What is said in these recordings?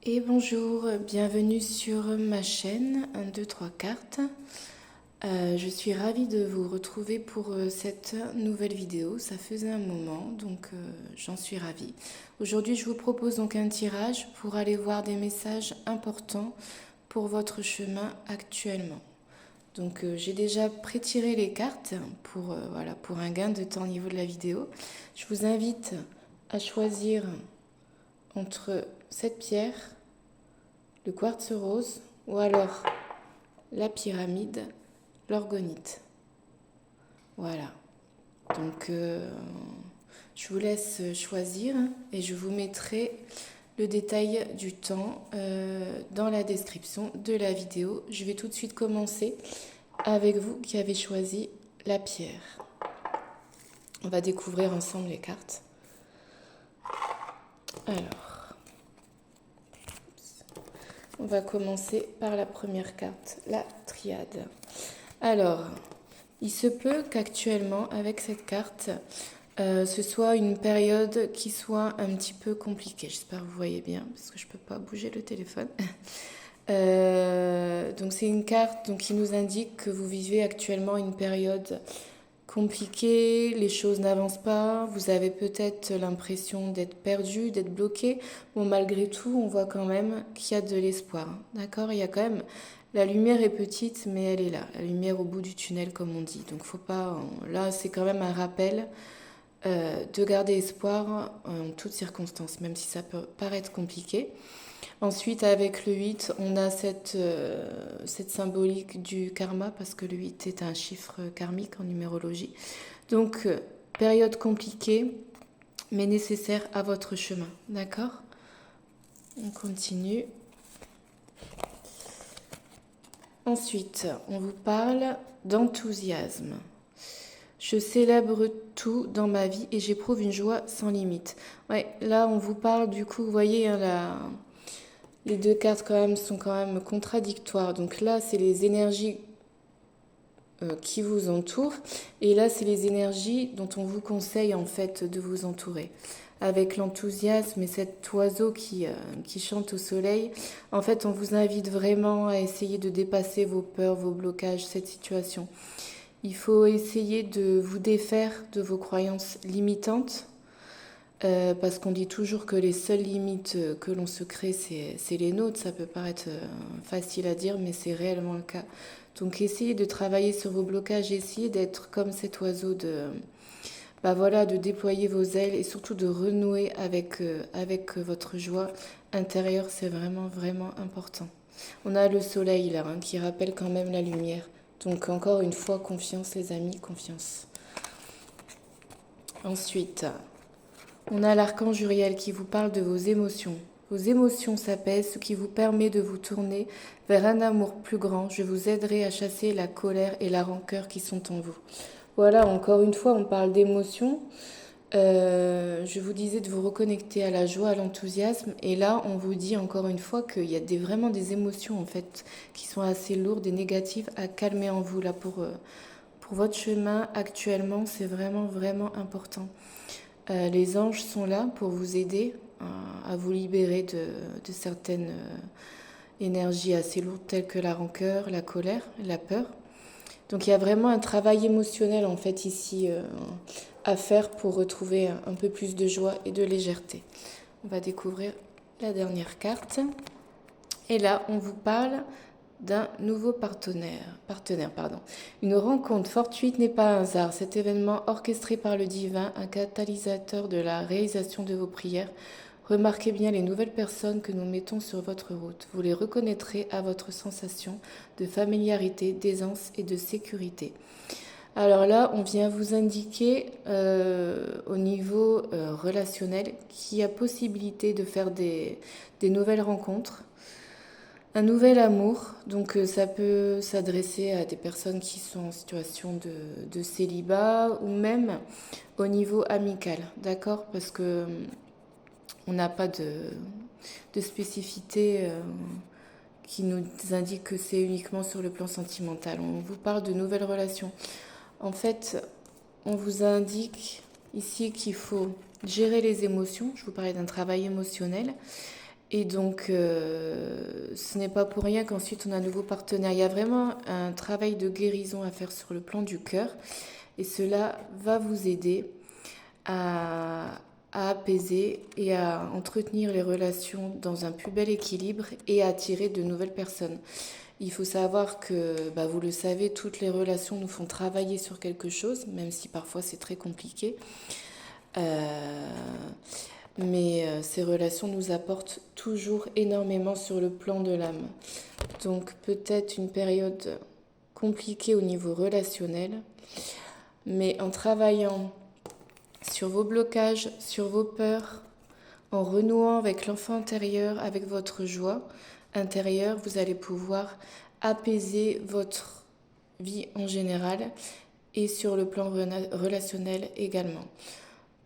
Et bonjour, bienvenue sur ma chaîne 1, 2, 3 cartes. Je suis ravie de vous retrouver pour cette nouvelle vidéo. Ça faisait un moment, donc j'en suis ravie. Aujourd'hui, je vous propose donc un tirage pour aller voir des messages importants pour votre chemin actuellement. Donc j'ai déjà pré-tiré les cartes pour, voilà, pour un gain de temps au niveau de la vidéo. Je vous invite à choisir entre cette pierre, le quartz rose ou alors la pyramide, l'orgonite. Voilà. Donc je vous laisse choisir et je vous mettrai le détail du temps dans la description de la vidéo. Je vais tout de suite commencer avec vous qui avez choisi la pierre. On va découvrir ensemble les cartes. Alors, on va commencer par la première carte, la triade. Alors, il se peut qu'actuellement, avec cette carte, ce soit une période qui soit un petit peu compliquée. J'espère que vous voyez bien, parce que je ne peux pas bouger le téléphone. Donc c'est une carte donc, qui nous indique que vous vivez actuellement une période compliquée, les choses n'avancent pas, vous avez peut-être l'impression d'être perdu, d'être bloqué. Bon, malgré tout, on voit quand même qu'il y a de l'espoir. D'accord? Il y a quand même... La lumière est petite, mais elle est là. La lumière au bout du tunnel, comme on dit. Donc, faut pas... Là, c'est quand même un rappel de garder espoir en toutes circonstances, même si ça peut paraître compliqué. Ensuite, avec le 8, on a cette symbolique du karma, parce que le 8 est un chiffre karmique en numérologie. Donc, période compliquée, mais nécessaire à votre chemin. D'accord? On continue. Ensuite, on vous parle d'enthousiasme. Je célèbre tout dans ma vie et j'éprouve une joie sans limite. Ouais, là, on vous parle du coup, vous voyez, hein, les deux cartes quand même sont quand même contradictoires. Donc là, c'est les énergies qui vous entourent. Et là, c'est les énergies dont on vous conseille en fait de vous entourer. Avec l'enthousiasme et cet oiseau qui chante au soleil, en fait, on vous invite vraiment à essayer de dépasser vos peurs, vos blocages, cette situation. Il faut essayer de vous défaire de vos croyances limitantes, parce qu'on dit toujours que les seules limites que l'on se crée, c'est les nôtres. Ça peut paraître facile à dire, mais c'est réellement le cas. Donc essayez de travailler sur vos blocages, essayez d'être comme cet oiseau, bah voilà, de déployer vos ailes et surtout de renouer avec votre joie intérieure. C'est vraiment, vraiment important. On a le soleil là, hein, qui rappelle quand même la lumière. Donc encore une fois, confiance les amis, confiance. Ensuite, on a l'archange Uriel qui vous parle de vos émotions. Vos émotions s'apaisent, ce qui vous permet de vous tourner vers un amour plus grand. Je vous aiderai à chasser la colère et la rancœur qui sont en vous. Voilà, encore une fois, on parle d'émotions. Je vous disais de vous reconnecter à la joie, à l'enthousiasme. Et là, on vous dit encore une fois qu'il y a vraiment des émotions en fait qui sont assez lourdes et négatives à calmer en vous là pour votre chemin actuellement. C'est vraiment, vraiment important. Les anges sont là pour vous aider à vous libérer de certaines énergies assez lourdes telles que la rancœur, la colère, la peur. Donc il y a vraiment un travail émotionnel en fait ici à faire pour retrouver un peu plus de joie et de légèreté. On va découvrir la dernière carte. Et là, on vous parle d'un nouveau partenaire. Une rencontre fortuite n'est pas un hasard. Cet événement orchestré par le divin, un catalyseur de la réalisation de vos prières. Remarquez bien les nouvelles personnes que nous mettons sur votre route. Vous les reconnaîtrez à votre sensation de familiarité, d'aisance et de sécurité. Alors là, on vient vous indiquer au niveau relationnel qu'il y a possibilité de faire des nouvelles rencontres, un nouvel amour. Donc ça peut s'adresser à des personnes qui sont en situation de célibat ou même au niveau amical, d'accord? Parce que on n'a pas de spécificité qui nous indique que c'est uniquement sur le plan sentimental. On vous parle de nouvelles relations. En fait, on vous indique ici qu'il faut gérer les émotions. Je vous parlais d'un travail émotionnel. Et donc, ce n'est pas pour rien qu'ensuite on a un nouveau partenaire. Il y a vraiment un travail de guérison à faire sur le plan du cœur. Et cela va vous aider à, à apaiser et à entretenir les relations dans un plus bel équilibre et à attirer de nouvelles personnes. Il faut savoir que, vous le savez, toutes les relations nous font travailler sur quelque chose, même si parfois c'est très compliqué. Euh, mais ces relations nous apportent toujours énormément sur le plan de l'âme. Donc peut-être une période compliquée au niveau relationnel, mais en travaillant sur vos blocages, sur vos peurs, en renouant avec l'enfant intérieur, avec votre joie intérieure, vous allez pouvoir apaiser votre vie en général et sur le plan relationnel également.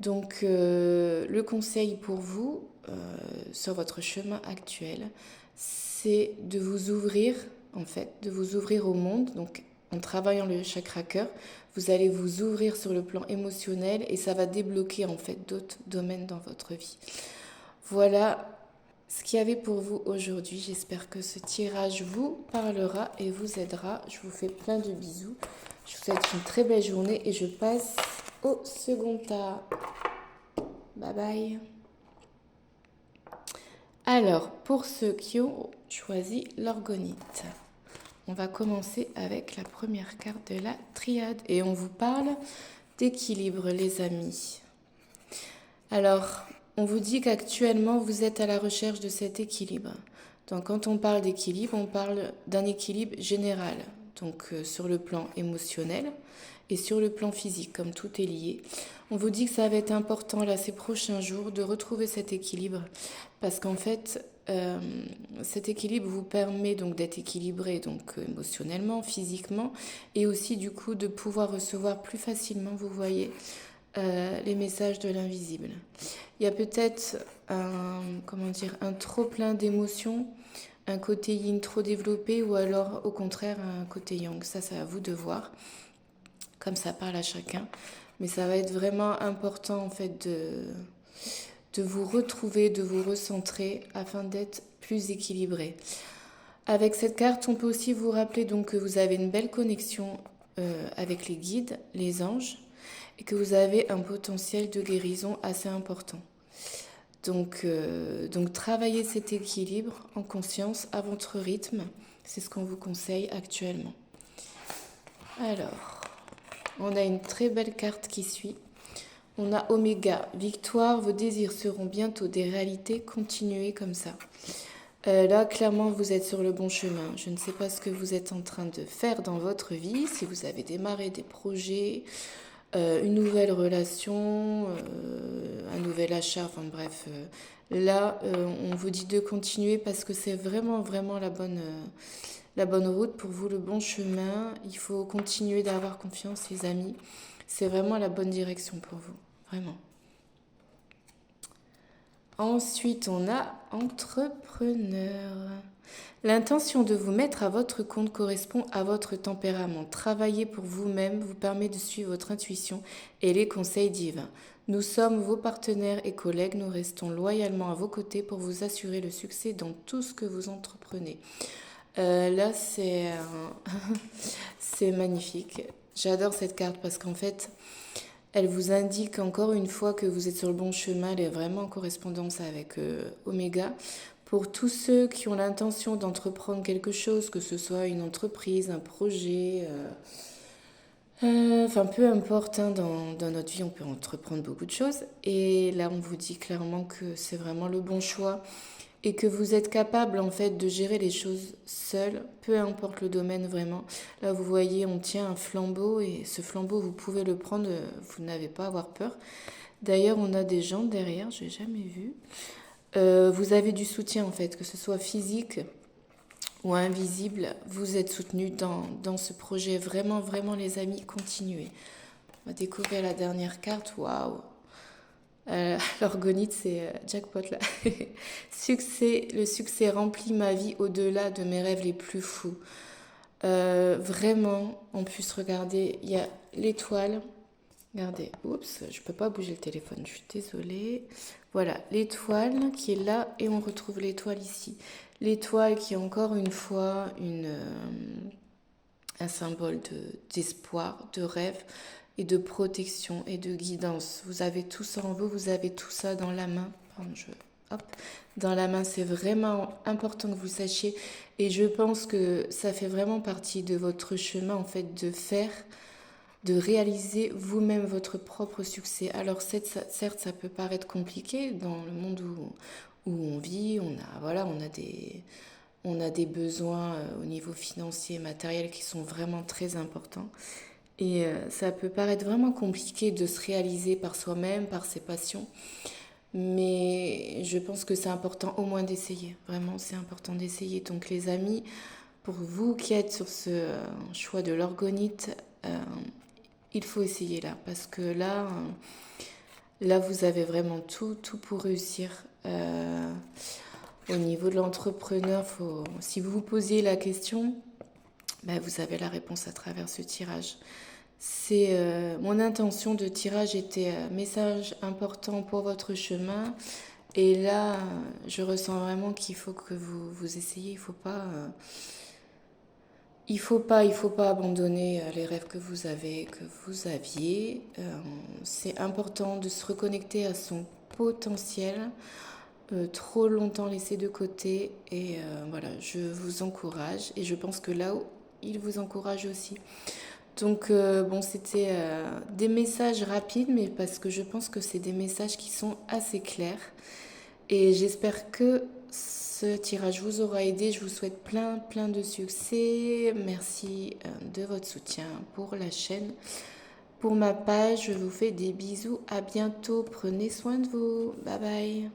Donc le conseil pour vous sur votre chemin actuel, c'est de vous ouvrir en fait, de vous ouvrir au monde. Donc en travaillant le chakra cœur, vous allez vous ouvrir sur le plan émotionnel et ça va débloquer en fait d'autres domaines dans votre vie. Voilà ce qu'il y avait pour vous aujourd'hui. J'espère que ce tirage vous parlera et vous aidera. Je vous fais plein de bisous. Je vous souhaite une très belle journée et je passe au second tas. Bye bye. Alors, pour ceux qui ont choisi l'orgonite, on va commencer avec la première carte de la triade et on vous parle d'équilibre, les amis. Alors, on vous dit qu'actuellement, vous êtes à la recherche de cet équilibre. Donc, quand on parle d'équilibre, on parle d'un équilibre général. Donc, sur le plan émotionnel et sur le plan physique, comme tout est lié. On vous dit que ça va être important, là, ces prochains jours, de retrouver cet équilibre. Parce qu'en fait, cet équilibre vous permet donc d'être équilibré donc émotionnellement, physiquement, et aussi, du coup, de pouvoir recevoir plus facilement, vous voyez, les messages de l'invisible. Il y a peut-être un trop plein d'émotions, un côté yin trop développé ou alors au contraire un côté yang. Ça, c'est à vous de voir, comme ça parle à chacun. Mais ça va être vraiment important en fait de vous retrouver, de vous recentrer afin d'être plus équilibré. Avec cette carte, on peut aussi vous rappeler donc que vous avez une belle connexion avec les guides, les anges, et que vous avez un potentiel de guérison assez important. Donc travaillez cet équilibre en conscience à votre rythme. C'est ce qu'on vous conseille actuellement. Alors, on a une très belle carte qui suit. On a Oméga, victoire, vos désirs seront bientôt des réalités, continuez comme ça. Là, clairement, vous êtes sur le bon chemin. Je ne sais pas ce que vous êtes en train de faire dans votre vie, si vous avez démarré des projets, une nouvelle relation, un nouvel achat, enfin bref. Là, on vous dit de continuer parce que c'est vraiment, vraiment la bonne route pour vous, le bon chemin. Il faut continuer d'avoir confiance, les amis. C'est vraiment la bonne direction pour vous, vraiment. Ensuite, on a entrepreneur. L'intention de vous mettre à votre compte correspond à votre tempérament. Travailler pour vous-même vous permet de suivre votre intuition et les conseils divins. Nous sommes vos partenaires et collègues. Nous restons loyalement à vos côtés pour vous assurer le succès dans tout ce que vous entreprenez. Là, c'est magnifique. J'adore cette carte parce qu'en fait, elle vous indique encore une fois que vous êtes sur le bon chemin. Elle est vraiment en correspondance avec Oméga. Pour tous ceux qui ont l'intention d'entreprendre quelque chose, que ce soit une entreprise, un projet, peu importe, hein, dans notre vie, on peut entreprendre beaucoup de choses. Et là, on vous dit clairement que c'est vraiment le bon choix et que vous êtes capable en fait de gérer les choses seul, peu importe le domaine vraiment. Là, vous voyez, on tient un flambeau et ce flambeau, vous pouvez le prendre, vous n'avez pas à avoir peur. D'ailleurs, on a des gens derrière, je n'ai jamais vu. Vous avez du soutien en fait, que ce soit physique ou invisible, vous êtes soutenu dans ce projet. Vraiment, vraiment les amis, continuez. On va découvrir la dernière carte, waouh. L'orgonite, c'est jackpot là. Le succès remplit ma vie au-delà de mes rêves les plus fous. Vraiment, en plus, regardez, il y a l'étoile, Regardez, oups, je peux pas bouger le téléphone, je suis désolée. Voilà, l'étoile qui est là et on retrouve l'étoile ici. L'étoile qui est encore une fois un symbole d'espoir, de rêve et de protection et de guidance. Vous avez tout ça en vous, vous avez tout ça dans la main. Pardon, hop, dans la main, c'est vraiment important que vous sachiez. Et je pense que ça fait vraiment partie de votre chemin, en fait, de réaliser vous-même votre propre succès. Alors certes, ça peut paraître compliqué dans le monde où on vit, on a des besoins au niveau financier et matériel qui sont vraiment très importants. Et ça peut paraître vraiment compliqué de se réaliser par soi-même, par ses passions. Mais je pense que c'est important au moins d'essayer. Vraiment, c'est important d'essayer. Donc les amis, pour vous qui êtes sur ce choix de l'orgonite, il faut essayer là. Parce que là vous avez vraiment tout pour réussir. Au niveau de l'entrepreneur, si vous vous posiez la question, ben, vous avez la réponse à travers ce tirage. Mon intention de tirage était message important pour votre chemin. Et là, je ressens vraiment qu'il faut que vous essayiez. Il faut pas abandonner les rêves que vous aviez. C'est important de se reconnecter à son potentiel. Trop longtemps laissé de côté. Et voilà, je vous encourage. Et je pense que là, il vous encourage aussi. Donc, bon, c'était des messages rapides, mais parce que je pense que c'est des messages qui sont assez clairs. Et j'espère que ce tirage vous aura aidé. Je vous souhaite plein de succès. Merci de votre soutien pour la chaîne. Pour ma page, je vous fais des bisous. À bientôt. Prenez soin de vous. Bye bye.